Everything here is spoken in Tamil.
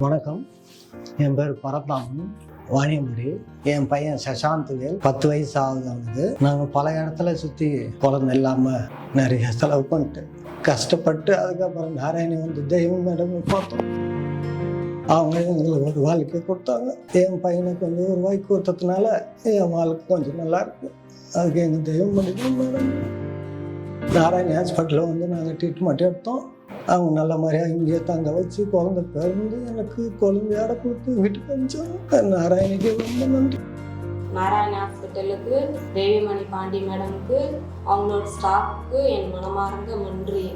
வணக்கம். என் பேர் பரந்தாமன், வாணியம்படி. என் பையன் சசாந்த்வேல், 10 வயசு ஆகுது அவனுக்கு. நாங்கள் பல இடத்துல சுற்றி குழந்தை இல்லாமல் நிறைய செலவு பண்ணிட்டு கஷ்டப்பட்டு அதுக்கப்புறம் நாராயணி வந்து தெய்வம் மேடம் பார்த்தோம். அவங்க எங்களுக்கு ஒரு வாழ்க்கை கொடுத்தாங்க. என் பையனுக்கு வந்து ஒரு வாய்க்கு கொடுத்ததுனால என் வாழ்க்கை கொஞ்சம் நல்லா இருக்கு. அதுக்கு எங்கள் தெய்வம் பண்ணிக்கணும் மேடம். நாராயணி ஹாஸ்பிட்டலில் வந்து நாங்கள் ட்ரீட்மெண்ட் எடுத்தோம். அவங்க நல்ல மாதிரியாக இங்கேயே தங்க வச்சு குழந்தை பிறந்து எனக்கு குழந்தையாட கொடுத்து வீட்டுக்கு அனுப்பிச்சாங்க. நாராயணிக்கு ரொம்ப நன்றி. நாராயண ஹாஸ்பிட்டலுக்கு, தேவிமணி பாண்டி மேடமுக்கு, அவங்களோட ஸ்டாஃப்க்கு என் மனமார்ந்த நன்றி.